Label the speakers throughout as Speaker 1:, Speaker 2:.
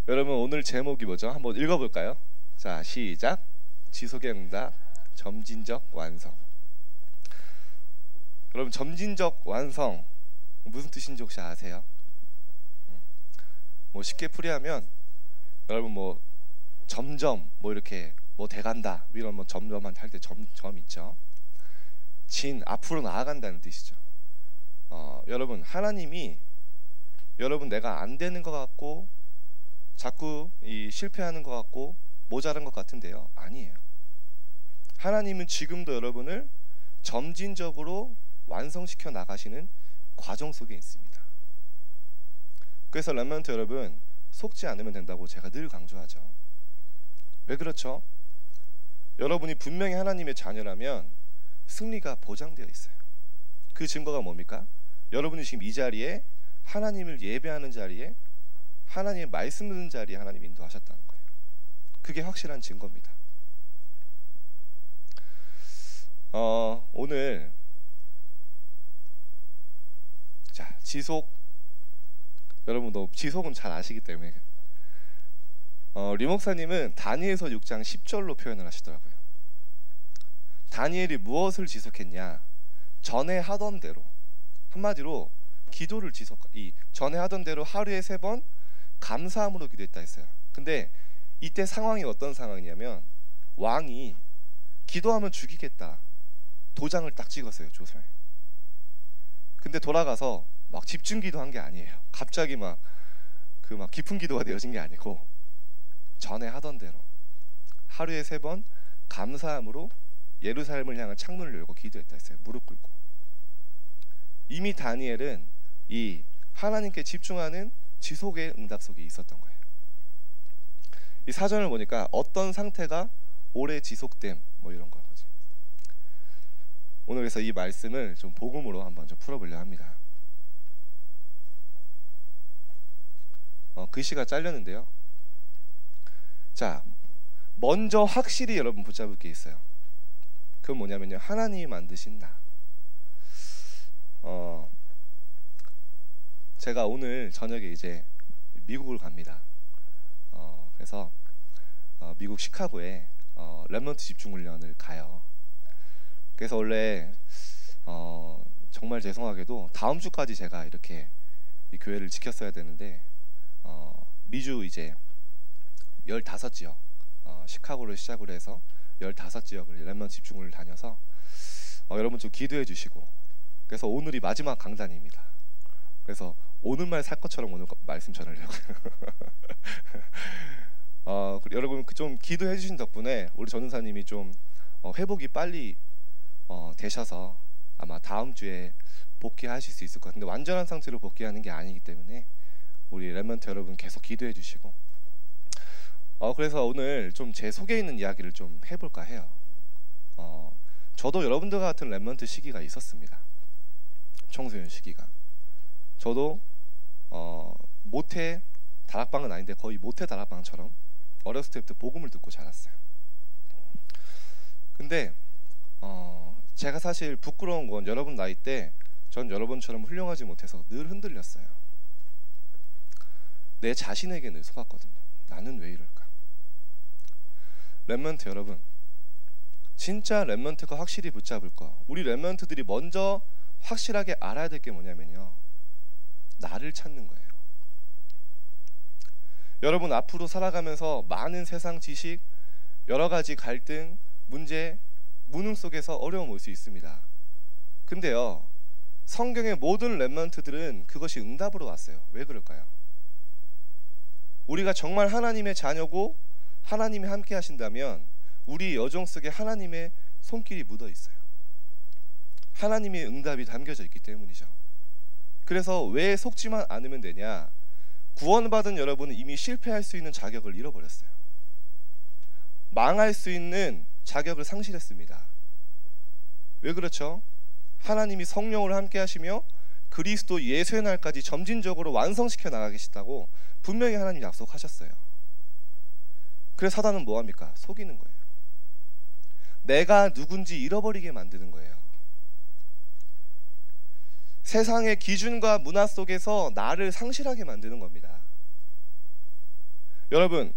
Speaker 1: 여러분 오늘 제목이 뭐죠? 한번 읽어볼까요? 자, 시작. 지속의 응답, 점진적 완성. 여러분 점진적 완성 무슨 뜻인지 혹시 아세요? 뭐 쉽게 풀이하면 여러분 뭐 점점 뭐 이렇게 뭐 돼간다 이런 뭐 점점한 할 때 점 있죠. 진 앞으로 나아간다는 뜻이죠. 여러분 하나님이 여러분 내가 안 되는 것 같고 자꾸 이 실패하는 것 같고 모자란 것 같은데요, 아니에요. 하나님은 지금도 여러분을 점진적으로 완성시켜 나가시는 과정 속에 있습니다. 그래서 렘넌트 여러분 속지 않으면 된다고 제가 늘 강조하죠. 왜 그렇죠? 여러분이 분명히 하나님의 자녀라면 승리가 보장되어 있어요. 그 증거가 뭡니까? 여러분이 지금 이 자리에 하나님을 예배하는 자리에 하나님의 말씀 듣는 자리에 하나님 인도하셨다는 거예요. 그게 확실한 증거입니다. 오늘 자 지속 여러분도 지속은 잘 아시기 때문에 리 목사님은 다니엘서 6장 10절로 표현을 하시더라고요. 다니엘이 무엇을 지속했냐? 전에 하던 대로, 한마디로 기도를 이 전에 하던 대로 하루에 3번 감사함으로 기도했다 했어요. 근데 이때 상황이 어떤 상황이냐면 왕이 기도하면 죽이겠다 도장을 딱 찍었어요, 조서에. 근데 돌아가서 막 집중 기도한 게 아니에요. 갑자기 막 깊은 기도가 되어진 게 아니고 전에 하던 대로 하루에 3번 감사함으로 예루살렘을 향한 창문을 열고 기도했다 했어요. 무릎 꿇고. 이미 다니엘은 이 하나님께 집중하는 지속의 응답 속에 있었던 거예요. 이 사전을 보니까 어떤 상태가 오래 지속됨 뭐 이런 거거든요. 오늘 그래서 이 말씀을 좀 복음으로 한번 좀 풀어보려 합니다. 글씨가 잘렸는데요. 자, 먼저 확실히 여러분 붙잡을 게 있어요. 그건 뭐냐면요, 하나님이 만드신 나. 제가 오늘 저녁에 이제 미국을 갑니다. 그래서 미국 시카고에 렘넌트 집중훈련을 가요. 그래서 원래 정말 죄송하게도 다음 주까지 제가 이렇게 이 교회를 지켰어야 되는데 미주 이제 15지역 시카고를 시작으로 해서 15지역을 렘넌트 집중을 다녀서 여러분 좀 기도해 주시고, 그래서 오늘이 마지막 강단입니다. 그래서 오늘만 살 것처럼 오늘 말씀 전하려고요. 여러분 좀 기도해 주신 덕분에 우리 전은사님이 좀 회복이 빨리 되셔서 아마 다음 주에 복귀하실 수 있을 것 같은데, 완전한 상태로 복귀하는 게 아니기 때문에 우리 렘넌트 여러분 계속 기도해 주시고, 그래서 오늘 좀 제 속에 있는 이야기를 좀 해볼까 해요. 저도 여러분들 같은 렘넌트 시기가 있었습니다. 청소년 시기가. 저도 모태 다락방은 아닌데 거의 모태 다락방처럼 어렸을 때부터 복음을 듣고 자랐어요. 근데 제가 사실 부끄러운 건 여러분 나이 때 전 여러분처럼 훌륭하지 못해서 늘 흔들렸어요. 내 자신에게 늘 속았거든요. 나는 왜 이럴까? 렘넌트 여러분, 진짜 렘넌트가 확실히 붙잡을 거, 우리 렘넌트들이 먼저 확실하게 알아야 될 게 뭐냐면요, 나를 찾는 거예요. 여러분 앞으로 살아가면서 많은 세상 지식, 여러 가지 갈등, 문제, 무능 속에서 어려움 올 수 있습니다. 근데요, 성경의 모든 렘넌트들은 그것이 응답으로 왔어요. 왜 그럴까요? 우리가 정말 하나님의 자녀고 하나님이 함께 하신다면 우리 여정 속에 하나님의 손길이 묻어 있어요. 하나님의 응답이 담겨져 있기 때문이죠. 그래서 왜 속지만 않으면 되냐? 구원받은 여러분은 이미 실패할 수 있는 자격을 잃어버렸어요. 망할 수 있는 자격을 상실했습니다. 왜 그렇죠? 하나님이 성령으로 함께 하시며 그리스도 예수의 날까지 점진적으로 완성시켜 나가겠다고 분명히 하나님 약속하셨어요. 그래서 사단은 뭐합니까? 속이는 거예요. 내가 누군지 잃어버리게 만드는 거예요. 세상의 기준과 문화 속에서 나를 상실하게 만드는 겁니다. 여러분,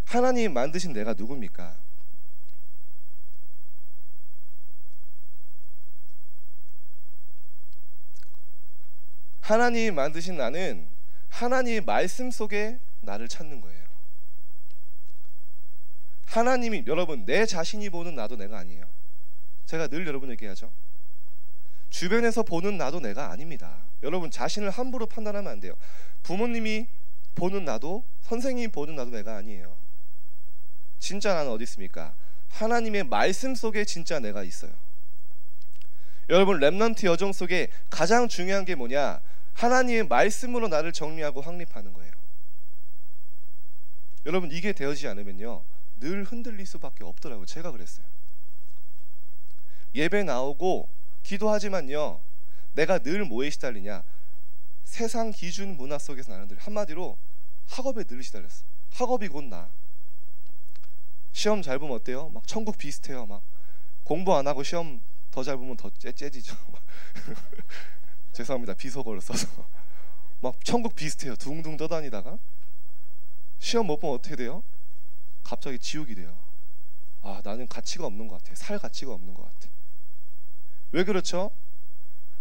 Speaker 1: 하나님 만드신 내가 누굽니까? 하나님 만드신 나는 하나님의 말씀 속에 나를 찾는 거예요. 하나님이, 여러분, 내 자신이 보는 나도 내가 아니에요. 제가 늘 여러분에게 얘기하죠. 주변에서 보는 나도 내가 아닙니다. 여러분, 자신을 함부로 판단하면 안 돼요. 부모님이 보는 나도, 선생님이 보는 나도 내가 아니에요. 진짜 나는 어디 있습니까? 하나님의 말씀 속에 진짜 내가 있어요. 여러분, 렘넌트 여정 속에 가장 중요한 게 뭐냐? 하나님의 말씀으로 나를 정리하고 확립하는 거예요. 여러분, 이게 되어지지 않으면요, 늘 흔들릴 수밖에 없더라고요. 제가 그랬어요. 예배 나오고 기도하지만요, 내가 늘 뭐에 시달리냐? 세상 기준 문화 속에서 나는 늘, 한마디로 학업에 늘 시달렸어. 학업이 곧 나. 시험 잘 보면 어때요? 막 천국 비슷해요. 막 공부 안 하고 시험 더 잘 보면 더 째지죠. 죄송합니다. 비속어를 써서. 막 천국 비슷해요. 둥둥 떠다니다가 시험 못 보면 어떻게 돼요? 갑자기 지옥이 돼요. 아, 나는 가치가 없는 것 같아. 살 가치가 없는 것 같아. 왜 그렇죠?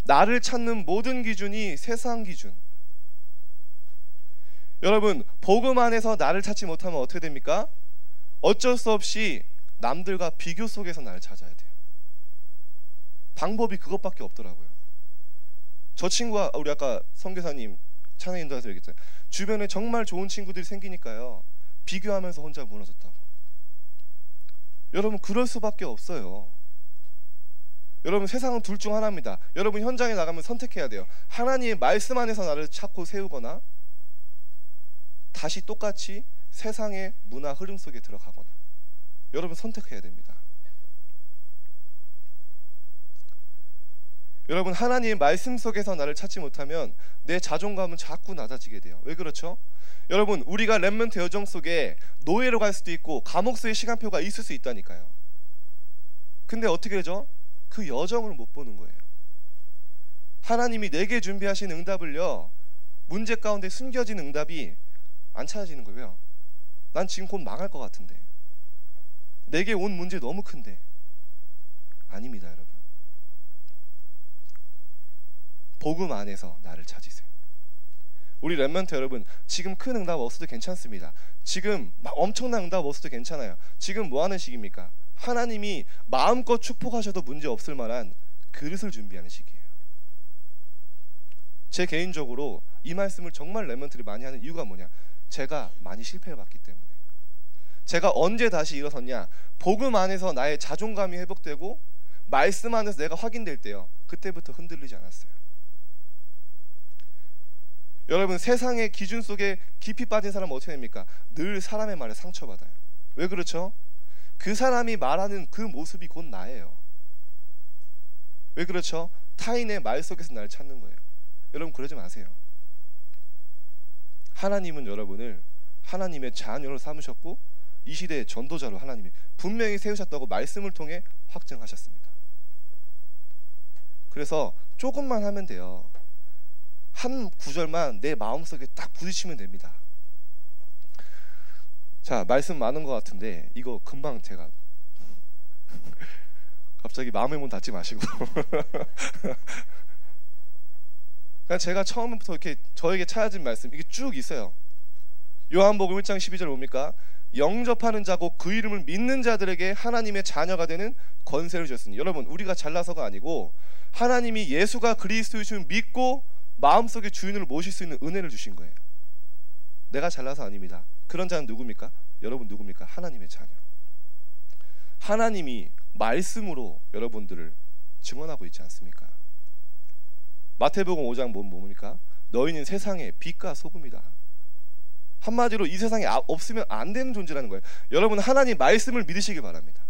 Speaker 1: 나를 찾는 모든 기준이 세상 기준. 여러분, 복음 안에서 나를 찾지 못하면 어떻게 됩니까? 어쩔 수 없이 남들과 비교 속에서 나를 찾아야 돼요. 방법이 그것밖에 없더라고요. 저 친구가, 우리 아까 선교사님 찬양 인도에서 얘기했잖아요. 주변에 정말 좋은 친구들이 생기니까요, 비교하면서 혼자 무너졌다고. 여러분, 그럴 수밖에 없어요. 여러분, 세상은 둘 중 하나입니다. 여러분, 현장에 나가면 선택해야 돼요. 하나님의 말씀 안에서 나를 찾고 세우거나, 다시 똑같이 세상의 문화 흐름 속에 들어가거나. 여러분, 선택해야 됩니다. 여러분, 하나님의 말씀 속에서 나를 찾지 못하면 내 자존감은 자꾸 낮아지게 돼요. 왜 그렇죠? 여러분, 우리가 렘넌트 여정 속에 노예로 갈 수도 있고 감옥수의 시간표가 있을 수 있다니까요. 근데 어떻게 되죠? 그 여정을 못 보는 거예요. 하나님이 내게 준비하신 응답을요, 문제 가운데 숨겨진 응답이 안 찾아지는 거예요. 난 지금 곧 망할 것 같은데, 내게 온 문제 너무 큰데. 아닙니다, 여러분. 복음 안에서 나를 찾으세요. 우리 렘넌트 여러분, 지금 큰 응답 없어도 괜찮습니다. 지금 막 엄청난 응답 없어도 괜찮아요. 지금 뭐 하는 시기입니까? 하나님이 마음껏 축복하셔도 문제 없을 만한 그릇을 준비하는 시기예요. 제 개인적으로 이 말씀을 정말 렘넌트들이 많이 하는 이유가 뭐냐? 제가 많이 실패해봤기 때문에. 제가 언제 다시 일어섰냐? 복음 안에서 나의 자존감이 회복되고 말씀 안에서 내가 확인될 때요, 그때부터 흔들리지 않았어요. 여러분, 세상의 기준 속에 깊이 빠진 사람은 어떻게 됩니까? 늘 사람의 말에 상처받아요. 왜 그렇죠? 그 사람이 말하는 그 모습이 곧 나예요. 왜 그렇죠? 타인의 말 속에서 나를 찾는 거예요. 여러분, 그러지 마세요. 하나님은 여러분을 하나님의 자녀로 삼으셨고 이 시대의 전도자로 하나님이 분명히 세우셨다고 말씀을 통해 확증하셨습니다. 그래서 조금만 하면 돼요. 한 구절만 내 마음속에 딱 부딪히면 됩니다. 자, 말씀 많은 것 같은데 이거 금방 제가 갑자기 마음의 문 닫지 마시고 그냥 제가 처음부터 이렇게 저에게 찾아진 말씀, 이게 쭉 있어요. 요한복음 1장 12절 뭡니까? 영접하는 자고 그 이름을 믿는 자들에게 하나님의 자녀가 되는 권세를 주셨으니. 여러분, 우리가 잘나서가 아니고 하나님이 예수가 그리스도이심을 믿고 마음속에 주인으로 모실 수 있는 은혜를 주신 거예요. 내가 잘나서 아닙니다. 그런 자는 누굽니까? 여러분 누굽니까? 하나님의 자녀. 하나님이 말씀으로 여러분들을 증언하고 있지 않습니까? 마태복음 5장 뭡니까? 너희는 세상의 빛과 소금이다. 한마디로 이 세상에 없으면 안 되는 존재라는 거예요. 여러분, 하나님 말씀을 믿으시기 바랍니다.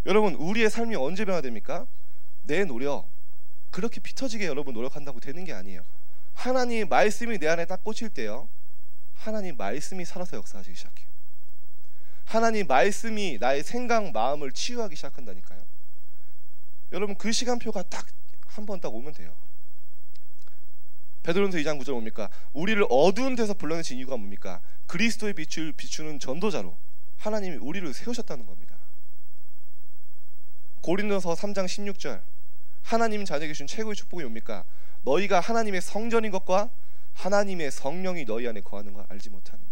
Speaker 1: 여러분, 우리의 삶이 언제 변화됩니까? 내 노력, 그렇게 피 터지게 여러분 노력한다고 되는 게 아니에요. 하나님 말씀이 내 안에 딱 꽂힐 때요, 하나님 말씀이 살아서 역사하시기 시작해요. 하나님 말씀이 나의 생각, 마음을 치유하기 시작한다니까요. 여러분, 그 시간표가 딱 한 번 딱 오면 돼요. 베드로전서 2장 9절 뭡니까? 우리를 어두운 데서 불러내신 이유가 뭡니까? 그리스도의 빛을 비추는 전도자로 하나님이 우리를 세우셨다는 겁니다. 고린도서 3장 16절 하나님 자녀에게 주신 최고의 축복이 뭡니까? 너희가 하나님의 성전인 것과 하나님의 성령이 너희 안에 거하는 걸 알지 못하느냐.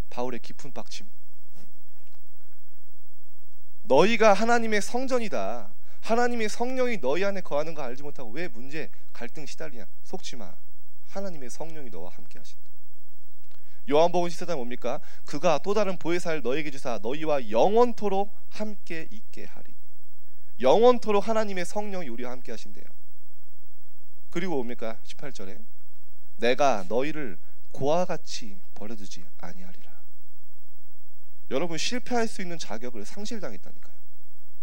Speaker 1: 바울의 깊은 빡침. 너희가 하나님의 성전이다. 하나님의 성령이 너희 안에 거하는 거 알지 못하고 왜 문제, 갈등 시달리냐. 속지 마. 하나님의 성령이 너와 함께 하신다. 요한복음 14장 뭡니까? 그가 또 다른 보혜사를 너희에게 주사 너희와 영원토록 함께 있게 하리니. 영원토록 하나님의 성령이 우리와 함께 하신대요. 그리고 뭡니까? 18절에 내가 너희를 고와 같이 버려두지 아니하리라. 여러분 실패할 수 있는 자격을 상실당했다니까요.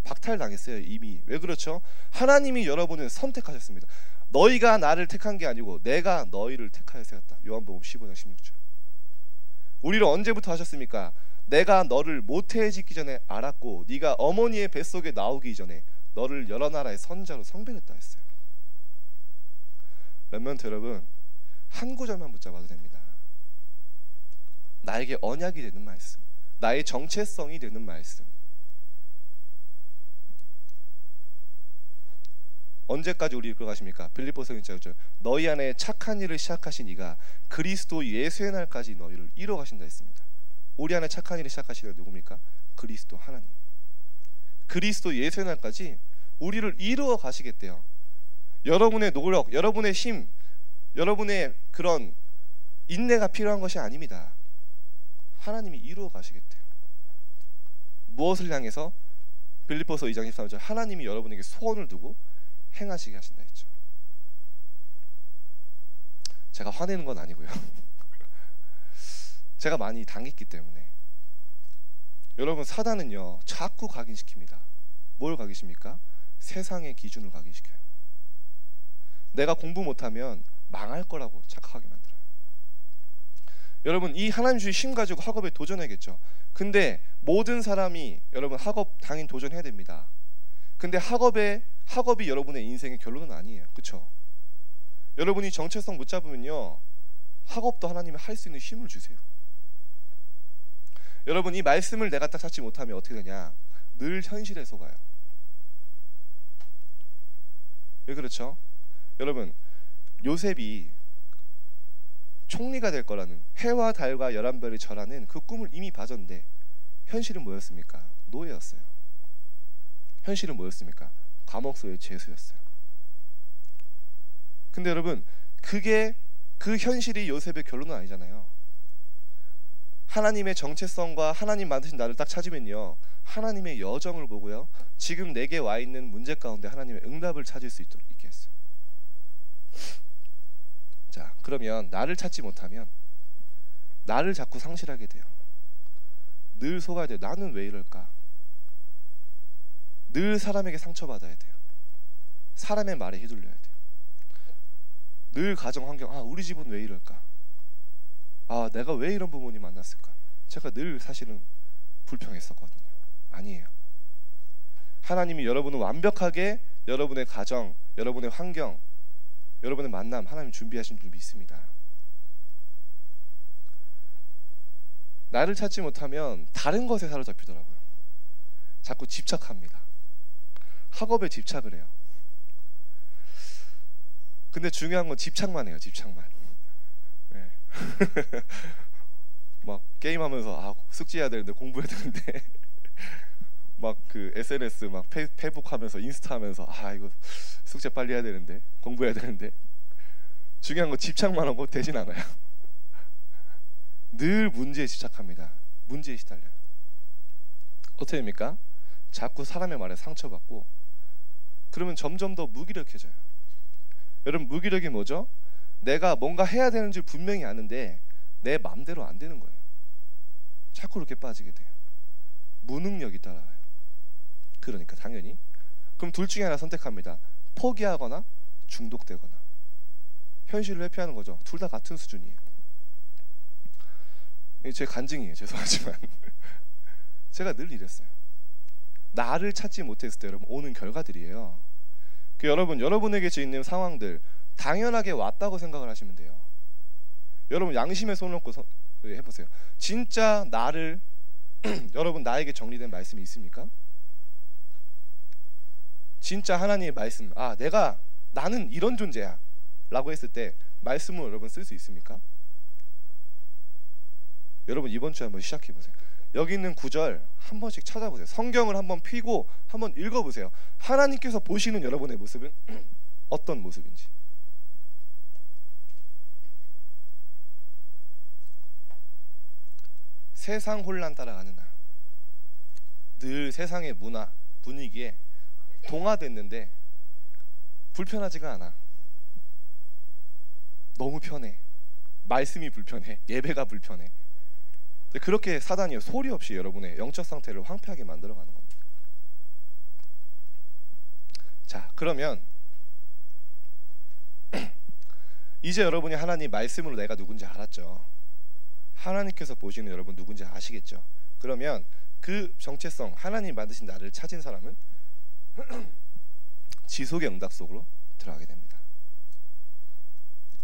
Speaker 1: 박탈당했어요 이미. 왜 그렇죠? 하나님이 여러분을 선택하셨습니다. 너희가 나를 택한 게 아니고 내가 너희를 택하여 세웠다. 요한복음 15장 16절. 우리를 언제부터 하셨습니까? 내가 너를 모태에 짓기 전에 알았고 네가 어머니의 뱃속에 나오기 전에 너를 여러 나라의 선자로 성별했다 했어요. 렘넌트 여러분, 한 구절만 붙잡아도 됩니다. 나에게 언약이 되는 말씀, 나의 정체성이 되는 말씀. 언제까지 우리 이끌어 가십니까? 빌립보서 1장 너희 안에 착한 일을 시작하신 이가 그리스도 예수의 날까지 너희를 이루어 가신다 했습니다. 우리 안에 착한 일을 시작하시는 누굽니까? 그리스도 하나님. 그리스도 예수의 날까지 우리를 이루어 가시겠대요. 여러분의 노력, 여러분의 힘, 여러분의 그런 인내가 필요한 것이 아닙니다. 하나님이 이루어 가시겠대요. 무엇을 향해서? 빌립보서 2장 13절 하나님이 여러분에게 소원을 두고 행하시게 하신다 했죠. 제가 화내는 건 아니고요. 제가 많이 당했기 때문에. 여러분 사단은요 자꾸 각인시킵니다. 뭘 각인십니까? 세상의 기준을 각인시켜요. 내가 공부 못하면 망할 거라고 착각하게 만들어요. 여러분 이 하나님 주신 힘 가지고 학업에 도전해야겠죠. 근데 모든 사람이 여러분 학업 당연히 도전해야 됩니다. 근데 학업이 여러분의 인생의 결론은 아니에요. 그렇죠? 여러분이 정체성 못 잡으면요 학업도 하나님이 할 수 있는 힘을 주세요. 여러분 이 말씀을 내가 딱 찾지 못하면 어떻게 되냐? 늘 현실에 속아요. 왜 그렇죠? 여러분 요셉이 총리가 될 거라는 해와 달과 11별이 절하는 그 꿈을 이미 봐줬는데 현실은 뭐였습니까? 노예였어요. 현실은 뭐였습니까? 감옥소의 죄수였어요. 근데 여러분 그 현실이 요셉의 결론은 아니잖아요. 하나님의 정체성과 하나님 만드신 나를 딱 찾으면요 하나님의 여정을 보고요 지금 내게 와 있는 문제 가운데 하나님의 응답을 찾을 수 있도록 있게 했어요. 자 그러면 나를 찾지 못하면 나를 자꾸 상실하게 돼요. 늘 속아야 돼요. 나는 왜 이럴까? 늘 사람에게 상처받아야 돼요. 사람의 말에 휘둘려야 돼요. 늘 가정 환경 우리 집은 왜 이럴까? 내가 왜 이런 부모님 만났을까? 제가 늘 사실은 불평했었거든요. 아니에요. 하나님이 여러분을 완벽하게 여러분의 가정, 여러분의 환경, 여러분의 만남 하나님 준비하신 줄 믿습니다. 나를 찾지 못하면 다른 것에 사로잡히더라고요. 자꾸 집착합니다. 학업에 집착을 해요. 근데 중요한 건 집착만 해요. 집착만. 네. 막 게임하면서 숙제해야 되는데 공부해야 되는데 막 그 SNS 막 페이북 하면서 인스타 하면서 이거 숙제 빨리 해야 되는데 공부해야 되는데 중요한 건 집착만 하고 되진 않아요. 늘 문제에 집착합니다. 문제에 시달려요. 어떻게 됩니까? 자꾸 사람의 말에 상처받고 그러면 점점 더 무기력해져요. 여러분 무기력이 뭐죠? 내가 뭔가 해야 되는 줄 분명히 아는데 내 맘대로 안 되는 거예요. 자꾸 그렇게 빠지게 돼요. 무능력이 따라와요. 그러니까 당연히 그럼 둘 중에 하나 선택합니다. 포기하거나 중독되거나. 현실을 회피하는 거죠. 둘 다 같은 수준이에요. 제 간증이에요. 죄송하지만 제가 늘 이랬어요. 나를 찾지 못했을 때 여러분 오는 결과들이에요. 여러분에게 있는 상황들 당연하게 왔다고 생각을 하시면 돼요. 여러분 양심에 손을 얹고 해보세요. 진짜 나를 여러분 나에게 정리된 말씀이 있습니까? 진짜 하나님의 말씀, 나는 이런 존재야 라고 했을 때 말씀을 여러분 쓸 수 있습니까? 여러분 이번 주에 한번 시작해보세요. 여기 있는 구절 한 번씩 찾아보세요. 성경을 한번 펴고 한번 읽어보세요. 하나님께서 보시는 여러분의 모습은 어떤 모습인지. 세상 혼란 따라가는 나, 늘 세상의 문화 분위기에 동화됐는데 불편하지가 않아. 너무 편해. 말씀이 불편해. 예배가 불편해. 그렇게 사단이 소리 없이 여러분의 영적 상태를 황폐하게 만들어가는 겁니다. 자, 그러면 이제 여러분이 하나님 말씀으로 내가 누군지 알았죠. 하나님께서 보시는 여러분 누군지 아시겠죠. 그러면 그 정체성, 하나님 만드신 나를 찾은 사람은 지속의 응답 속으로 들어가게 됩니다.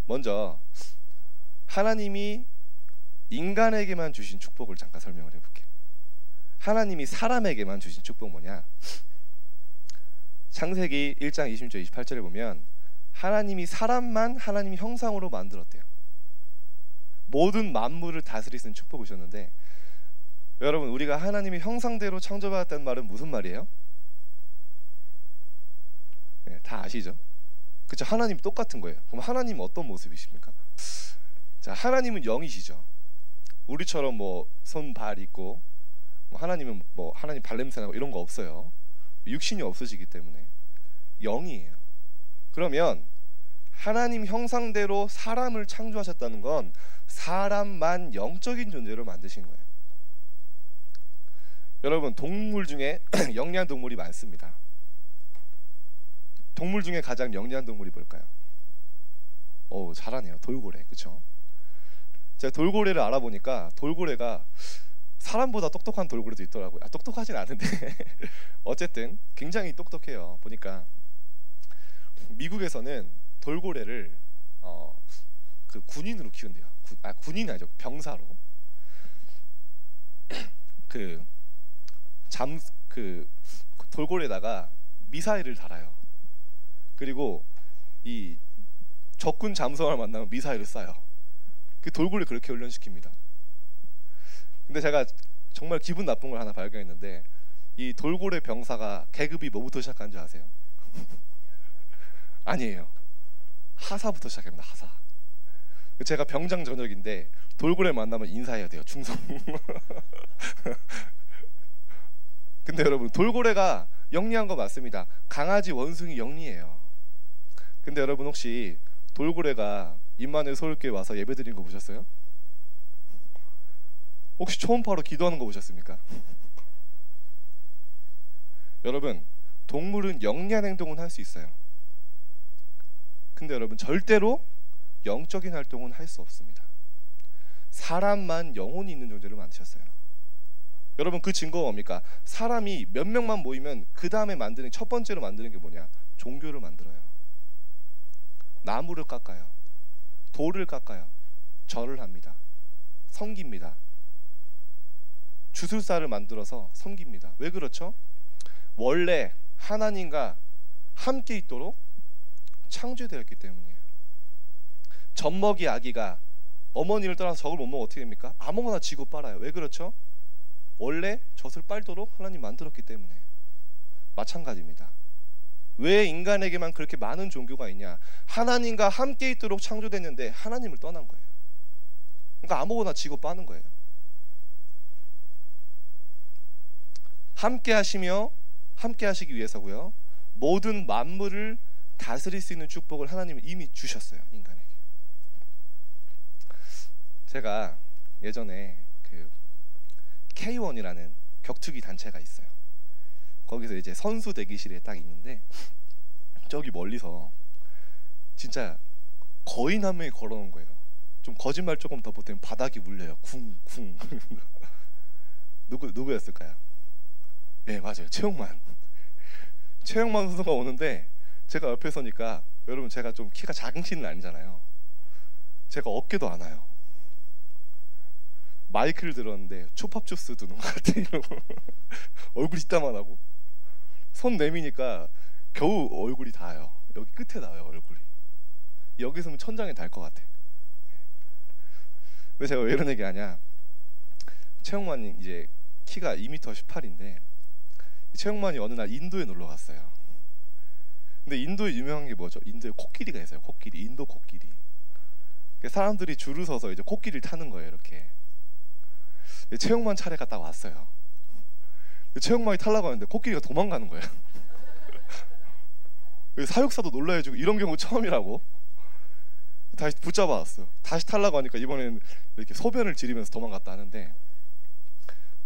Speaker 1: 먼저 하나님이 인간에게만 주신 축복을 잠깐 설명을 해볼게요. 하나님이 사람에게만 주신 축복 뭐냐? 창세기 1장 20절 28절에 보면 하나님이 사람만 하나님 형상으로 만들었대요. 모든 만물을 다스릴 수 있는 축복을 주셨는데, 여러분 우리가 하나님의 형상대로 창조받았다는 말은 무슨 말이에요? 네, 다 아시죠? 그렇죠? 하나님 똑같은 거예요. 그럼 하나님은 어떤 모습이십니까? 자, 하나님은 영이시죠. 우리처럼 뭐 손, 발 있고, 하나님은 하나님 발냄새 나고 이런 거 없어요. 육신이 없으시기 때문에 영이에요. 그러면 하나님 형상대로 사람을 창조하셨다는 건 사람만 영적인 존재로 만드신 거예요. 여러분 동물 중에 영리한 동물이 많습니다. 동물 중에 가장 영리한 동물이 뭘까요? 잘하네요. 돌고래. 그렇죠? 제가 돌고래를 알아보니까 돌고래가 사람보다 똑똑한 돌고래도 있더라고요. 똑똑하진 않은데 어쨌든 굉장히 똑똑해요. 보니까 미국에서는 돌고래를 그 군인으로 키운대요. 군인이 아니죠. 병사로. 그 돌고래에다가 미사일을 달아요. 그리고 이 적군 잠수함을 만나면 미사일을 쏴요. 그 돌고래 그렇게 훈련시킵니다. 근데 제가 정말 기분 나쁜 걸 하나 발견했는데, 이 돌고래 병사가 계급이 뭐부터 시작하는 줄 아세요? 아니에요. 하사부터 시작합니다. 하사. 제가 병장 전역인데 돌고래 만나면 인사해야 돼요. 충성. 근데 여러분 돌고래가 영리한 거 맞습니다. 강아지 원숭이 영리해요. 근데 여러분 혹시 돌고래가 임마누엘 서울교회 와서 예배드린 거 보셨어요? 혹시 초음파로 기도하는 거 보셨습니까? 여러분 동물은 영리한 행동은 할 수 있어요. 근데 여러분 절대로 영적인 활동은 할 수 없습니다. 사람만 영혼이 있는 존재를 만드셨어요. 여러분 그 증거가 뭡니까? 사람이 몇 명만 모이면 그 다음에 만드는 첫 번째로 만드는 게 뭐냐? 종교를 만들어요. 나무를 깎아요. 돌을 깎아요. 절을 합니다. 섬깁니다. 주술사를 만들어서 섬깁니다. 왜 그렇죠? 원래 하나님과 함께 있도록 창조되었기 때문이에요. 젖먹이 아기가 어머니를 떠나서 젖을 못 먹으면 어떻게 됩니까? 아무거나 쥐고 빨아요. 왜 그렇죠? 원래 젖을 빨도록 하나님 만들었기 때문에. 마찬가지입니다. 왜 인간에게만 그렇게 많은 종교가 있냐? 하나님과 함께 있도록 창조됐는데 하나님을 떠난 거예요. 그러니까 아무거나 쥐고 빠는 거예요. 함께 하시며 함께 하시기 위해서고요. 모든 만물을 다스릴 수 있는 축복을 하나님은 이미 주셨어요. 인간에게. 제가 예전에 그 K1이라는 격투기 단체가 있어요. 거기서 이제 선수 대기실에 딱 있는데 저기 멀리서 진짜 거인 한 명이 걸어놓은 거예요. 좀 거짓말 조금 더 보태면 바닥이 울려요. 쿵쿵. 누구였을까요? 네 맞아요. 최용만 선수가 오는데 제가 옆에 서니까 여러분 제가 좀 키가 작은 키는 아니잖아요. 제가 어깨도 안 와요. 마이크를 들었는데 초밥 주스 드는 것 같아. 이러고 얼굴이 이따만하고 손 내미니까 겨우 얼굴이 닿아요. 여기 끝에 나와요 얼굴이. 여기 있으면 천장에 닿을 것 같아. 근데 제가 왜 이런 얘기 하냐, 최영만이 이제 키가 2m 18인데 최영만이 어느 날 인도에 놀러 갔어요. 근데 인도에 유명한 게 뭐죠? 인도에 코끼리가 있어요. 코끼리, 인도 코끼리. 사람들이 줄을 서서 이제 코끼리를 타는 거예요. 이렇게. 최영만 차례가 딱 왔어요. 최영만이 타려고 하는데 코끼리가 도망가는 거예요. 사육사도 놀라해주고, 이런 경우 처음이라고. 다시 붙잡아왔어요. 다시 타려고 하니까 이번에는 이렇게 소변을 지르면서 도망갔다 하는데,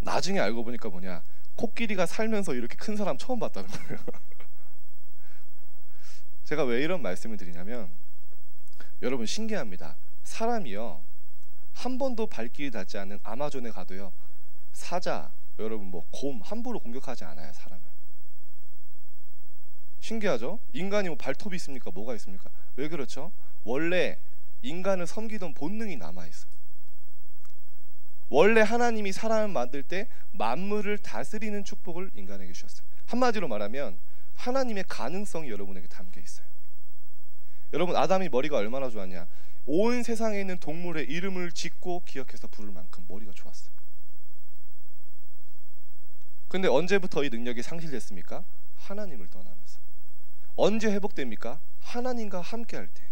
Speaker 1: 나중에 알고 보니까 뭐냐, 코끼리가 살면서 이렇게 큰 사람 처음 봤다는 거예요. 제가 왜 이런 말씀을 드리냐면, 여러분 신기합니다. 사람이요, 한 번도 발길이 닿지 않는 아마존에 가도요, 사자, 여러분 뭐 곰 함부로 공격하지 않아요. 사람을. 신기하죠? 인간이 뭐 발톱이 있습니까? 뭐가 있습니까? 왜 그렇죠? 원래 인간을 섬기던 본능이 남아있어요. 원래 하나님이 사람을 만들 때 만물을 다스리는 축복을 인간에게 주셨어요. 한마디로 말하면 하나님의 가능성이 여러분에게 담겨 있어요. 여러분, 아담이 머리가 얼마나 좋았냐? 온 세상에 있는 동물의 이름을 짓고 기억해서 부를 만큼 머리가 좋았어요. 근데 언제부터 이 능력이 상실됐습니까? 하나님을 떠나면서. 언제 회복됩니까? 하나님과 함께 할 때.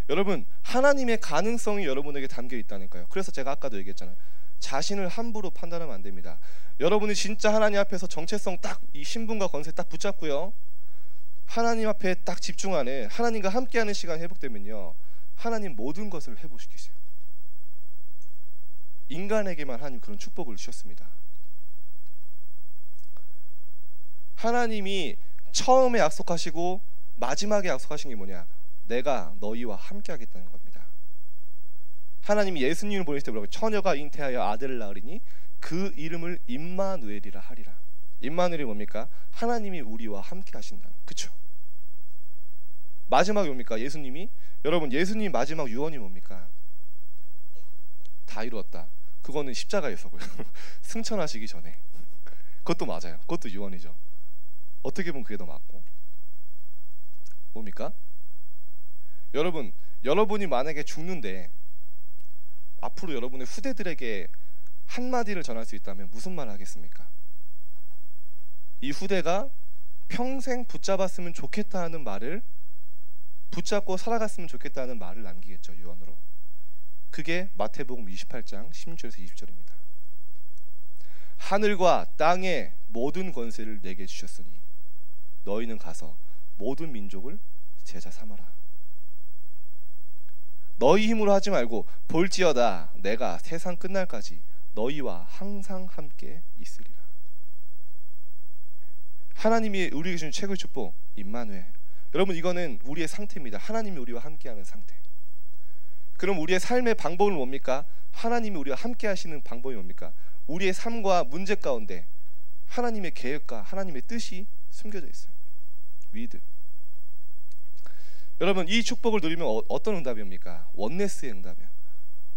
Speaker 1: 여러분, 하나님의 가능성이 여러분에게 담겨 있다니까요. 그래서 제가 아까도 얘기했잖아요. 자신을 함부로 판단하면 안 됩니다. 여러분이 진짜 하나님 앞에서 정체성 딱, 이 신분과 권세 딱 붙잡고요, 하나님 앞에 딱 집중하는, 하나님과 함께하는 시간이 회복되면요, 하나님 모든 것을 회복시키세요. 인간에게만 하나님 그런 축복을 주셨습니다. 하나님이 처음에 약속하시고 마지막에 약속하신 게 뭐냐? 내가 너희와 함께 하겠다는 겁니다. 하나님이 예수님을 보내실 때 뭐라고? 처녀가 잉태하여 아들을 낳으리니 그 이름을 임마누엘이라 하리라. 임마누엘이 뭡니까? 하나님이 우리와 함께 하신다는, 그쵸? 마지막이 뭡니까? 예수님이, 여러분 예수님 마지막 유언이 뭡니까? 다 이루었다. 그거는 십자가에서고요. 승천하시기 전에. 그것도 맞아요. 그것도 유언이죠. 어떻게 보면 그게 더 맞고. 뭡니까? 여러분, 여러분이 만약에 죽는데 앞으로 여러분의 후대들에게 한마디를 전할 수 있다면 무슨 말을 하겠습니까? 이 후대가 평생 붙잡았으면 좋겠다 하는 말을, 붙잡고 살아갔으면 좋겠다는 말을 남기겠죠. 유언으로. 그게 마태복음 28장 16절에서 20절입니다. 하늘과 땅의 모든 권세를 내게 주셨으니 너희는 가서 모든 민족을 제자 삼아라. 너희 힘으로 하지 말고 볼지어다 내가 세상 끝날까지 너희와 항상 함께 있으리라. 하나님이 우리에게 주신 최고의 축복, 임마누엘. 여러분, 이거는 우리의 상태입니다. 하나님이 우리와 함께하는 상태. 그럼 우리의 삶의 방법은 뭡니까? 하나님이 우리와 함께 하시는 방법이 뭡니까? 우리의 삶과 문제 가운데 하나님의 계획과 하나님의 뜻이 숨겨져 있어요. 위드. 여러분, 이 축복을 누리면 어떤 응답입니까? 원네스의 응답이에요.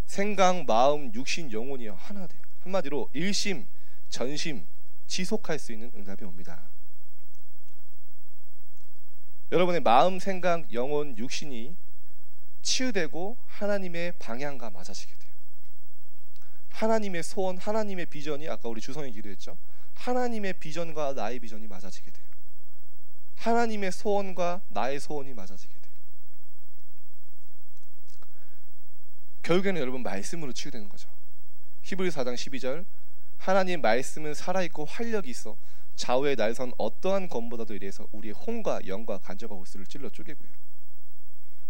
Speaker 1: 생각, 마음, 육신, 영혼이요 하나 돼요. 한마디로 일심, 전심, 지속할 수 있는 응답이 옵니다. 여러분의 마음, 생각, 영혼, 육신이 치유되고 하나님의 방향과 맞아지게 돼요. 하나님의 소원, 하나님의 비전이, 아까 우리 주성이 기도했죠. 하나님의 비전과 나의 비전이 맞아지게 돼요. 하나님의 소원과 나의 소원이 맞아지게 돼요. 결국에는 여러분 말씀으로 치유되는 거죠. 히브리서 4장 12절, 하나님 말씀은 살아있고 활력이 있어 좌우의 날선 어떠한 검보다도 이래서 우리의 혼과 영과 간절과 골수를 찔러 쪼개고요.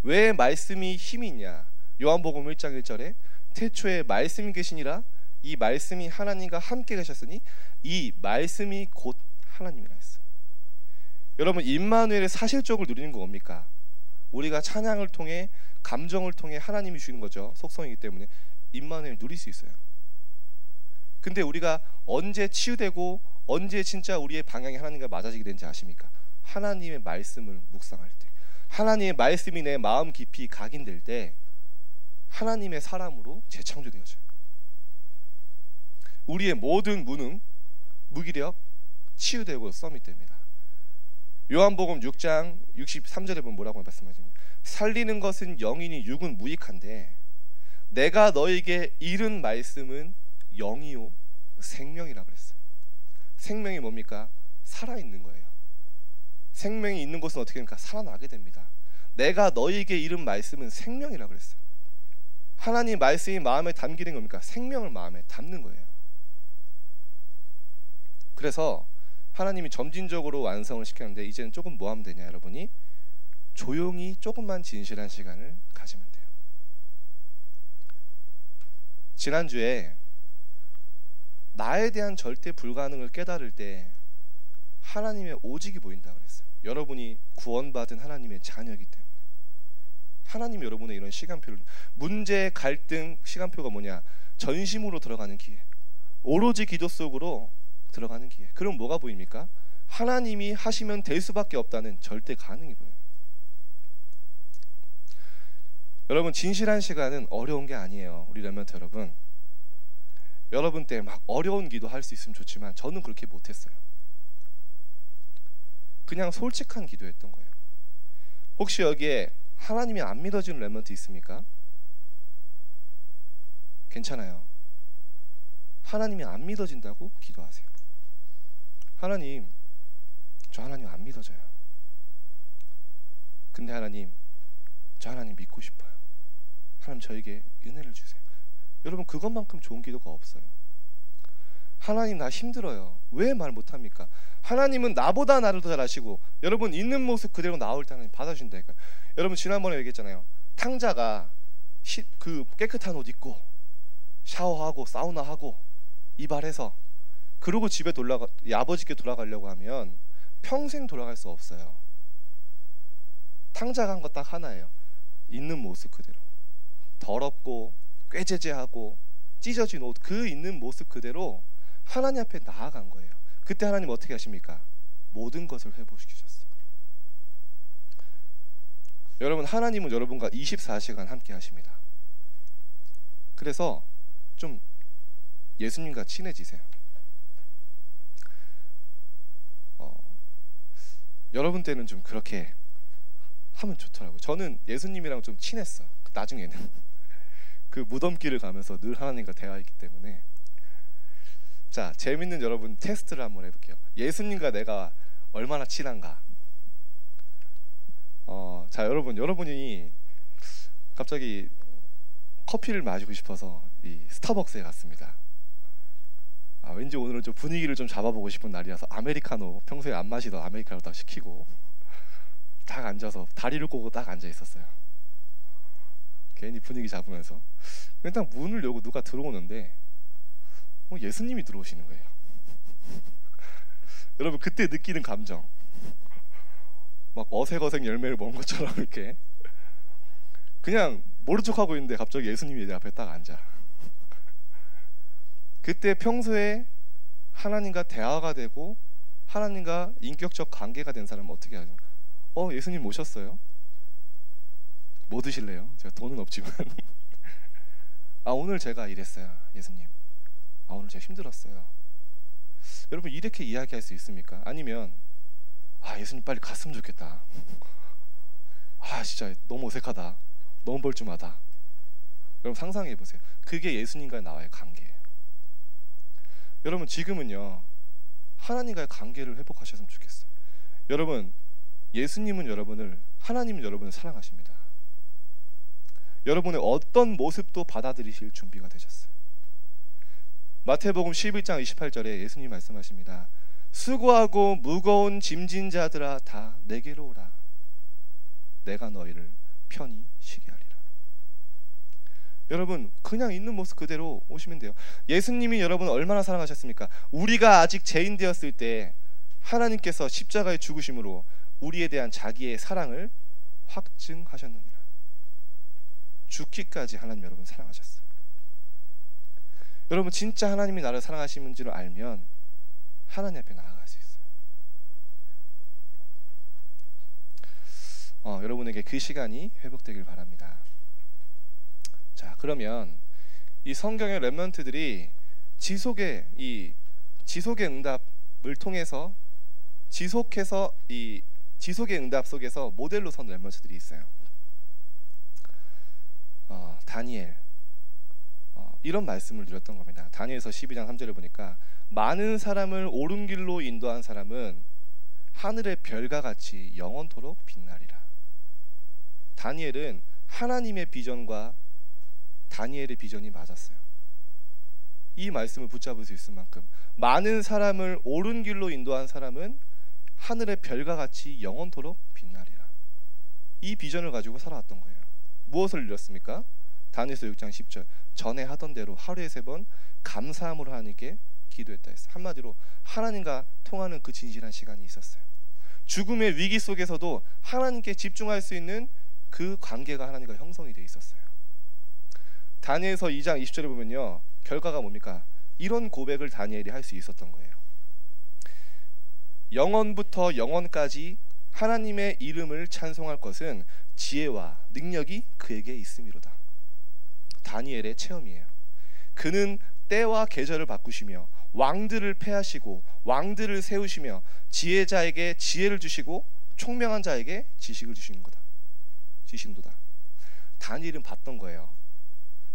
Speaker 1: 왜 말씀이 힘이 있냐? 요한복음 1장 1절에 태초에 말씀이 계시니라, 이 말씀이 하나님과 함께 계셨으니 이 말씀이 곧 하나님이라 했어요. 여러분, 임마누엘의 사실적으로 누리는 거 뭡니까? 우리가 찬양을 통해, 감정을 통해 하나님이 주는 거죠. 속성이기 때문에 임마누엘 누릴 수 있어요. 근데 우리가 언제 치유되고 언제 진짜 우리의 방향이 하나님과 맞아지게 되는지 아십니까? 하나님의 말씀을 묵상할 때, 하나님의 말씀이 내 마음 깊이 각인될 때 하나님의 사람으로 재창조되어져요. 우리의 모든 무능, 무기력 치유되고 서밋됩니다. 요한복음 6장 63절에 보면 뭐라고 말씀하십니까? 살리는 것은 영이니 육은 무익한데 내가 너에게 이른 말씀은 영이요 생명이라 그랬어요. 생명이 뭡니까? 살아있는 거예요. 생명이 있는 곳은 어떻게 됩니까? 살아나게 됩니다. 내가 너에게 이른 말씀은 생명이라 그랬어요. 하나님 말씀이 마음에 담기는 겁니까? 생명을 마음에 담는 거예요. 그래서 하나님이 점진적으로 완성을 시켰는데 이제는 조금 뭐 하면 되냐 여러분이? 조용히 조금만 진실한 시간을 가지면 돼요. 지난주에 나에 대한 절대 불가능을 깨달을 때 하나님의 오직이 보인다고 그랬어요. 여러분이 구원받은 하나님의 자녀이기 때문에 하나님이 여러분의 이런 시간표를, 문제, 갈등 시간표가 뭐냐? 전심으로 들어가는 기회, 오로지 기도 속으로 들어가는 기회. 그럼 뭐가 보입니까? 하나님이 하시면 될 수밖에 없다는 절대 가능이 보여요. 여러분, 진실한 시간은 어려운 게 아니에요. 우리 렘넌트 여러분, 여러분 때 막 어려운 기도 할 수 있으면 좋지만 저는 그렇게 못했어요. 그냥 솔직한 기도했던 거예요. 혹시 여기에 하나님이 안 믿어지는 렘넌트 있습니까? 괜찮아요. 하나님이 안 믿어진다고 기도하세요. 하나님, 저 하나님 안 믿어져요. 근데 하나님, 저 하나님 믿고 싶어요. 하나님 저에게 은혜를 주세요. 여러분, 그것만큼 좋은 기도가 없어요. 하나님 나 힘들어요. 왜 말 못합니까? 하나님은 나보다 나를 더 잘 아시고 여러분 있는 모습 그대로 나올 때 하나님 받아주신다니까요. 여러분 지난번에 얘기했잖아요. 탕자가 그 깨끗한 옷 입고 샤워하고 사우나하고 이발해서 그러고 집에 아버지께 돌아가려고 하면 평생 돌아갈 수 없어요. 탕자가 한 거 딱 하나예요. 있는 모습 그대로 더럽고 꾀죄죄하고 찢어진 옷 그 있는 모습 그대로 하나님 앞에 나아간 거예요. 그때 하나님 어떻게 하십니까? 모든 것을 회복시키셨어요. 여러분, 하나님은 여러분과 24시간 함께 하십니다. 그래서 좀 예수님과 친해지세요. 여러분 때는 좀 그렇게 하면 좋더라고요. 저는 예수님이랑 좀 친했어요. 나중에는 그 무덤길을 가면서 늘 하나님과 대화했기 때문에. 자, 재밌는 여러분 테스트를 한번 해볼게요. 예수님과 내가 얼마나 친한가. 자, 여러분이 갑자기 커피를 마시고 싶어서 이 스타벅스에 갔습니다. 왠지 오늘은 좀 분위기를 좀 잡아보고 싶은 날이라서 아메리카노, 평소에 안 마시던 아메리카노 딱 시키고 딱 앉아서 다리를 꼬고 딱 앉아 있었어요. 괜히 분위기 잡으면서. 근데 딱 문을 열고 누가 들어오는데 예수님이 들어오시는 거예요. 여러분, 그때 느끼는 감정, 막 어색어색 열매를 먹은 것처럼 이렇게 그냥 모른 척하고 있는데 갑자기 예수님이 내 앞에 딱 앉아. 그때 평소에 하나님과 대화가 되고 하나님과 인격적 관계가 된 사람은 어떻게 하죠? 예수님 오셨어요? 뭐 드실래요? 제가 돈은 없지만 오늘 제가 이랬어요. 예수님, 오늘 제가 힘들었어요. 여러분, 이렇게 이야기할 수 있습니까? 아니면 예수님 빨리 갔으면 좋겠다. 진짜 너무 어색하다. 너무 벌쭘하다. 여러분 상상해 보세요. 그게 예수님과 나와의 관계예요. 여러분, 지금은요 하나님과의 관계를 회복하셨으면 좋겠어요. 여러분, 예수님은 하나님은 여러분을 사랑하십니다. 여러분의 어떤 모습도 받아들이실 준비가 되셨어요. 마태복음 11장 28절에 예수님 말씀하십니다. 수고하고 무거운 짐진 자들아 다 내게로 오라. 내가 너희를 편히 쉬게 하리라. 여러분, 그냥 있는 모습 그대로 오시면 돼요. 예수님이 여러분을 얼마나 사랑하셨습니까? 우리가 아직 죄인 되었을 때 하나님께서 십자가의 죽으심으로 우리에 대한 자기의 사랑을 확증하셨느니라. 죽기까지 하나님 여러분 사랑하셨어요. 여러분, 진짜 하나님이 나를 사랑하시는 줄 알면 하나님 앞에 나아갈 수 있어요. 여러분에게 그 시간이 회복되길 바랍니다. 자, 그러면 이 성경의 렘넌트들이 지속의 응답을 통해서 지속의 응답 속에서 모델로 선 렘넌트들이 있어요. 다니엘 이런 말씀을 드렸던 겁니다. 다니엘서 12장 3절을 보니까 많은 사람을 옳은 길로 인도한 사람은 하늘의 별과 같이 영원토록 빛나리라. 다니엘은 하나님의 비전과 다니엘의 비전이 맞았어요. 이 말씀을 붙잡을 수 있을 만큼 많은 사람을 옳은 길로 인도한 사람은 하늘의 별과 같이 영원토록 빛나리라. 이 비전을 가지고 살아왔던 거예요. 무엇을 이뤘습니까? 다니엘서 6장 10절 전에 하던 대로 하루에 3번 감사함으로 하나님께 기도했다 했어요. 한마디로 하나님과 통하는 그 진실한 시간이 있었어요. 죽음의 위기 속에서도 하나님께 집중할 수 있는 그 관계가 하나님과 형성이 돼 있었어요. 다니엘서 2장 20절에 보면요, 결과가 뭡니까? 이런 고백을 다니엘이 할 수 있었던 거예요. 영원부터 영원까지 하나님의 이름을 찬송할 것은 지혜와 능력이 그에게 있음이로다. 다니엘의 체험이에요. 그는 때와 계절을 바꾸시며 왕들을 패하시고 왕들을 세우시며 지혜자에게 지혜를 주시고 총명한 자에게 지식을 주신도다. 다니엘은 봤던 거예요.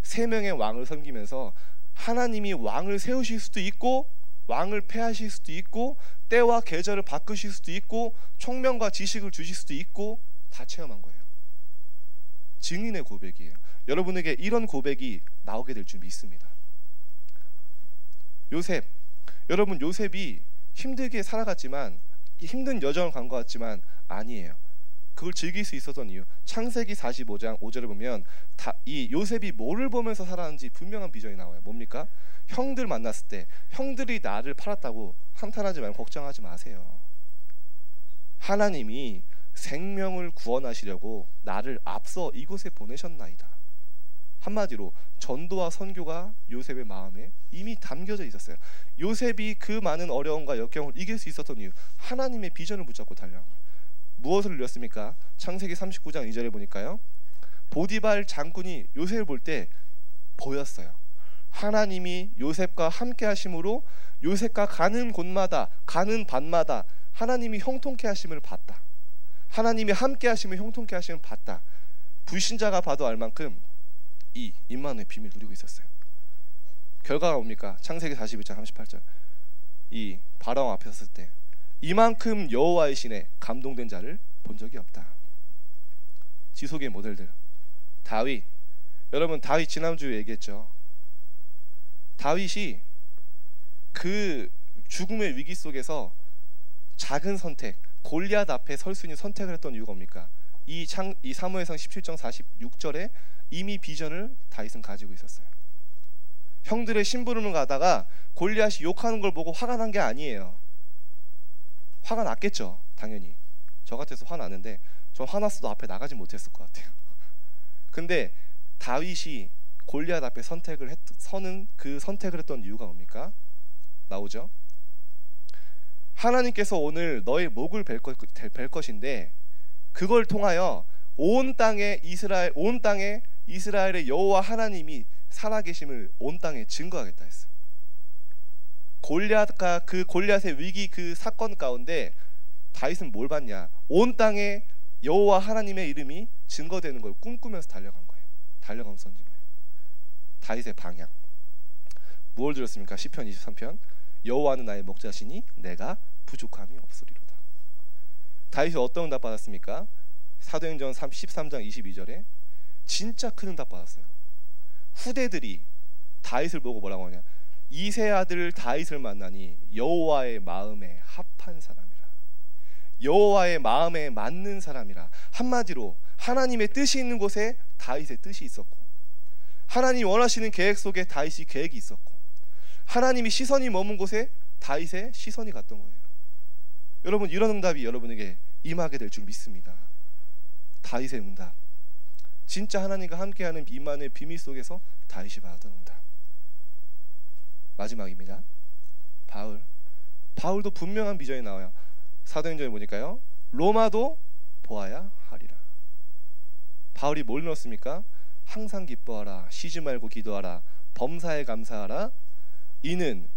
Speaker 1: 3명의 왕을 섬기면서 하나님이 왕을 세우실 수도 있고 왕을 패하실 수도 있고 때와 계절을 바꾸실 수도 있고 총명과 지식을 주실 수도 있고 다 체험한 거예요. 증인의 고백이에요. 여러분에게 이런 고백이 나오게 될 줄 믿습니다. 요셉, 여러분 요셉이 힘들게 살아갔지만 힘든 여정을 간 것 같지만 아니에요. 그걸 즐길 수 있었던 이유, 창세기 45장 5절을 보면 이 요셉이 뭐를 보면서 살았는지 분명한 비전이 나와요. 뭡니까? 형들 만났을 때 형들이 나를 팔았다고 한탄하지 말고 걱정하지 마세요. 하나님이 생명을 구원하시려고 나를 앞서 이곳에 보내셨나이다. 한마디로 전도와 선교가 요셉의 마음에 이미 담겨져 있었어요. 요셉이 그 많은 어려움과 역경을 이길 수 있었던 이유, 하나님의 비전을 붙잡고 달려간 거예요. 무엇을 이뤘습니까? 창세기 39장 2절에 보니까요, 보디발 장군이 요셉을 볼 때 보였어요. 하나님이 요셉과 함께 하심으로 요셉과 가는 곳마다 가는 밤마다 하나님이 형통케 하심을 봤다. 하나님이 함께 하심을 형통케 하심을 봤다. 불신자가 봐도 알 만큼 이 임마누엘 비밀을 누리고 있었어요. 결과가 뭡니까? 창세기 41장 38절 이 바라왕 앞에 섰을 때 이만큼 여호와의 신에 감동된 자를 본 적이 없다. 지속의 모델들. 다윗, 여러분 다윗 지난주에 얘기했죠. 다윗이 그 죽음의 위기 속에서 작은 선택, 골리앗 앞에 설 수 있는 선택을 했던 이유가 뭡니까? 이 사무엘상 17장 46절에 이미 비전을 다윗은 가지고 있었어요. 형들의 심부름을 가다가 골리앗이 욕하는 걸 보고 화가 난 게 아니에요. 화가 났겠죠, 당연히. 저 같아서 화나는데 전 화났어도 앞에 나가지 못했을 것 같아요. 근데 다윗이 골리앗 앞에 서는 그 선택을 했던 이유가 뭡니까? 나오죠. 하나님께서 오늘 너의 목을 벨 것인데 그걸 통하여 온 땅에 이스라엘의 여호와 하나님이 살아계심을 온 땅에 증거하겠다 했어요. 골리앗과 그 골리앗의 위기 그 사건 가운데 다윗은 뭘 봤냐? 온 땅에 여호와 하나님의 이름이 증거되는 걸 꿈꾸면서 달려간 거예요. 달려가면서 던진 거예요. 다윗의 방향. 무엇을 들었습니까? 시편 23편 여호와는 나의 목자시니 내가 부족함이 없으리로다. 다윗이 어떤 응답 받았습니까? 사도행전 13장 22절에 진짜 큰 응답 받았어요. 후대들이 다윗을 보고 뭐라고 하냐? 이세 아들 다윗을 만나니 여호와의 마음에 합한 사람이라. 여호와의 마음에 맞는 사람이라. 한마디로 하나님의 뜻이 있는 곳에 다윗의 뜻이 있었고, 하나님이 원하시는 계획 속에 다윗이 계획이 있었고, 하나님이 시선이 머문 곳에 다윗의 시선이 갔던 거예요. 여러분, 이런 응답이 여러분에게 임하게 될 줄 믿습니다. 다윗의 응답, 진짜 하나님과 함께하는 임마누엘 비밀 속에서 다윗이 받았던 응답. 마지막입니다. 바울도 분명한 비전이 나와요. 사도행전에 보니까요, 로마도 보아야 하리라. 바울이 뭘 넣었습니까? 항상 기뻐하라, 쉬지 말고 기도하라, 범사에 감사하라. 이는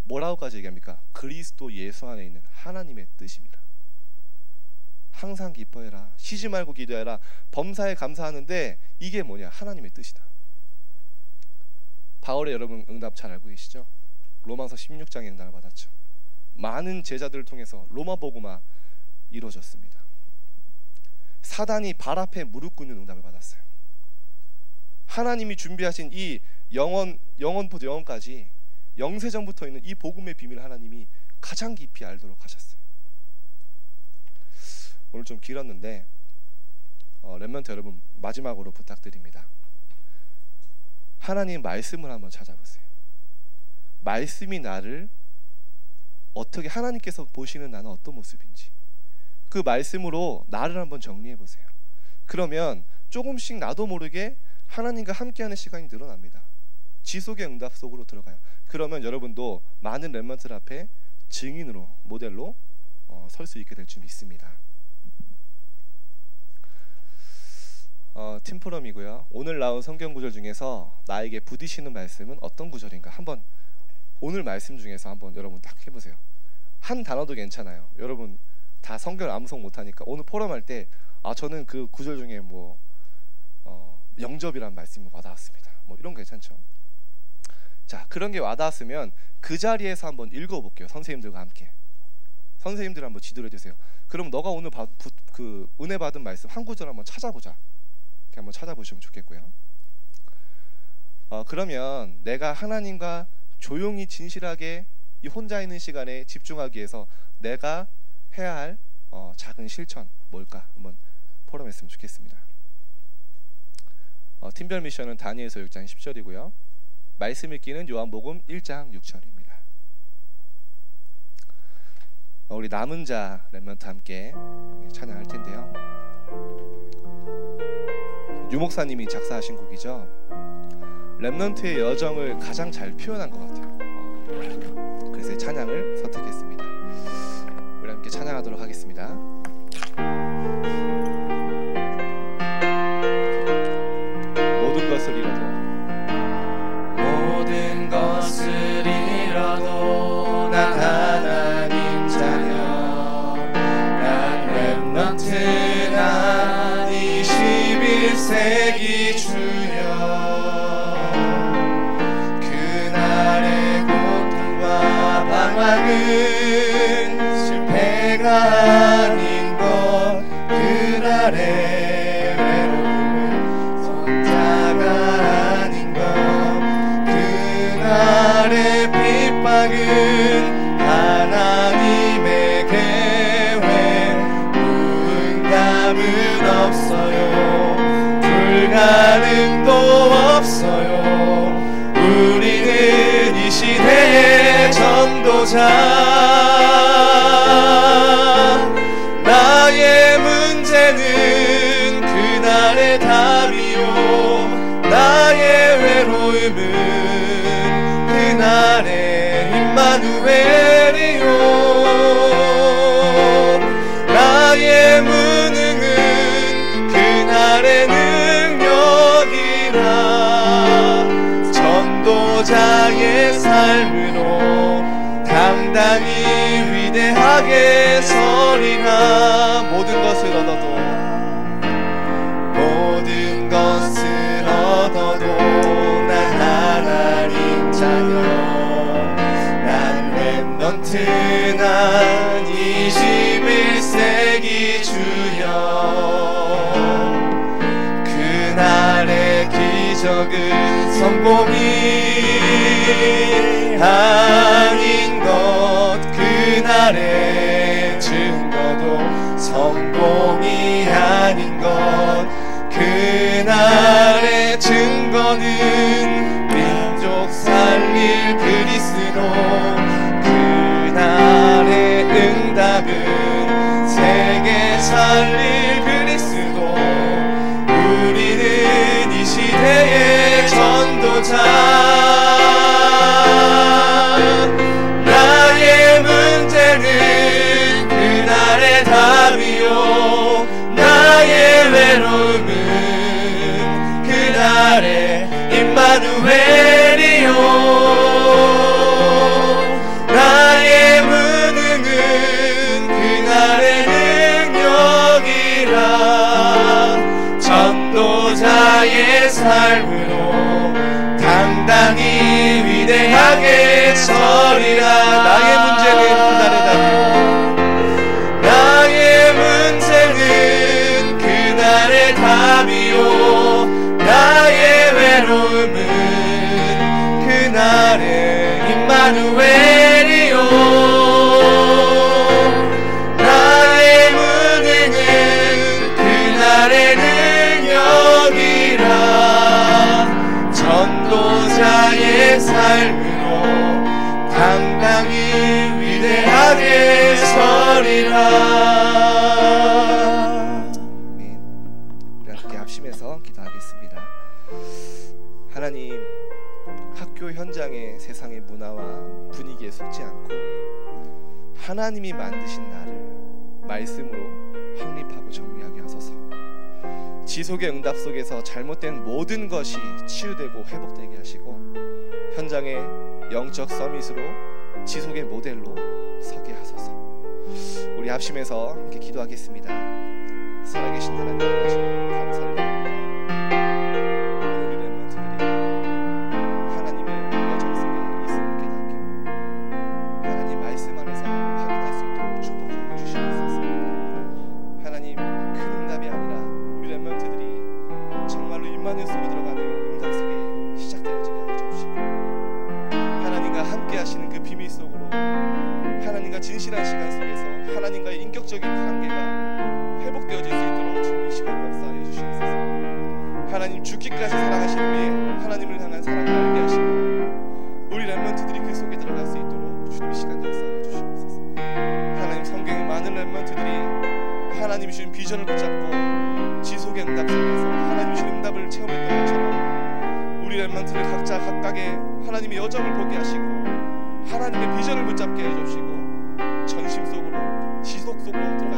Speaker 1: 뭐라고까지 얘기합니까? 그리스도 예수 안에 있는 하나님의 뜻입니다. 항상 기뻐해라, 쉬지 말고 기도해라, 범사에 감사하는데 이게 뭐냐? 하나님의 뜻이다. 바울의 여러분 응답 잘 알고 계시죠? 로마서 16장에 응답을 받았죠. 많은 제자들을 통해서 로마 복음화 이루어졌습니다. 사단이 발 앞에 무릎 꿇는 응답을 받았어요. 하나님이 준비하신 이 영원부터 영원까지 영세전부터 있는 이 복음의 비밀을 하나님이 가장 깊이 알도록 하셨어요. 오늘 좀 길었는데 렘넌트 여러분 마지막으로 부탁드립니다. 하나님 말씀을 한번 찾아보세요. 말씀이 나를 어떻게, 하나님께서 보시는 나는 어떤 모습인지 그 말씀으로 나를 한번 정리해 보세요. 그러면 조금씩 나도 모르게 하나님과 함께하는 시간이 늘어납니다. 지속의 응답 속으로 들어가요. 그러면 여러분도 많은 렘넌트들 앞에 증인으로, 모델로 설 수 있게 될 줄 믿습니다. 팀포럼이고요. 오늘 나온 성경 구절 중에서 나에게 부딪히는 말씀은 어떤 구절인가? 한번 오늘 말씀 중에서 한번 여러분 딱 해보세요. 한 단어도 괜찮아요. 여러분 다 성경을 암송 못하니까 오늘 포럼할 때 저는 그 구절 중에 뭐 영접이란 말씀이 와닿았습니다. 뭐 이런 거 괜찮죠? 자, 그런 게 와닿았으면 그 자리에서 한번 읽어볼게요. 선생님들과 함께. 선생님들 한번 지도를 해주세요. 그럼 너가 오늘 그 은혜 받은 말씀 한 구절 한번 찾아보자. 이렇게 한번 찾아보시면 좋겠고요. 그러면 내가 하나님과 조용히 진실하게 이 혼자 있는 시간에 집중하기 위해서 내가 해야 할 작은 실천 뭘까? 한번 포럼했으면 좋겠습니다. 팀별 미션은 다니엘서 6장 10절이고요. 말씀 읽기는 요한복음 1장 6절입니다. 우리 남은 자 렘넌트 함께 찬양할 텐데요. 유 목사님이 작사하신 곡이죠. 렘넌트의 여정을 가장 잘 표현한 것 같아요. 그래서 이 찬양을 선택했습니다. 우리 함께 찬양하도록 하겠습니다. 모든 것을 잃어도 난 하나님 자녀, 난 렘넌트, 난 21세기 주여. 그날의 고통과 방황은 실패가 아닌 것, 그날의 외로움은 혼자가 아닌 것, 그날의 핍박은 하나님의 계획, 무응답은 없어요, 불가능도 없어요. 우리는 이 시대의 전도자, 나의 문제는 그날의 답이요, 나의 외로움은 그날의 임마누엘이요, 나의 무능은 그날의 능력이라. 전도자의 삶으로 당당히 위대하게 서리라. 모든 것을 얻어도, 모든 것을 얻어도 난 하나님 자녀, 난 렘넌트, 난 21세기 주여. 그날의 기적은 성공이 아닌 것, 그날의 증거도 성공이 아닌 것, 그날의 증거는 민족 살릴 그리스도, 그날의 응답은 세계 살릴 그리스도. 우리는 이 시대의 전도자, 나의 문제는 그날의 답이요, 나의 외로움은 임마누엘이요 나의 무능은 그날의 능력이라 전도자의 삶으로 당당히 위대하게 서리라. 우리 함께 합심해서 기도하겠습니다. 하나님, 학교 현장의 세상의 문화와 분위기에 속지 않고 하나님이 만드신 나를 말씀으로 확립하고 정리하게 하소서. 지속의 응답 속에서 잘못된 모든 것이 치유되고 회복되게 하시고 현장의 영적 서밋으로 지속의 모델로 서게 하소서. 우리 합심해서 함께 기도하겠습니다. 살아계신 하나님 아버지 감사를 드립니다. 우리 렘넌트들이 하나님의 여정 속에 있음을 깨닫게 하나님 말씀 안에서 확인할 수 있도록 축복하여 주시옵소서. 하나님, 큰 응답이 아니라 우리 렘넌트들이 정말로 임마누엘 속에 들어가는 응답 속에 시작되어지게 하여 주시고 하나님과 함께 하시는 그 비밀 속으로 하나님과 진실한 시간 속에서 하나님과의 인격적인 관계가 회복되어질 수 있도록 주님 이 시간 역사하여 주시옵소서. 하나님, 죽기까지 사랑하시는 이의 하나님을 향한 사랑을 알게 하시고 우리 렘넌트들이 그 속에 들어갈 수 있도록 주님 이 시간 역사하여 주시옵소서. 하나님, 성경의 많은 렘넌트들이 하나님이 주신 비전을 붙잡고 지속의 응답 속에서 하나님이 주신 응답을 체험했던 것처럼 우리 렘넌트들 각자 각각의 하나님의 여정을 보게 하시고 하나님의 비전을 붙잡게 해주시고 전심 속으로 지속 속으로 들어가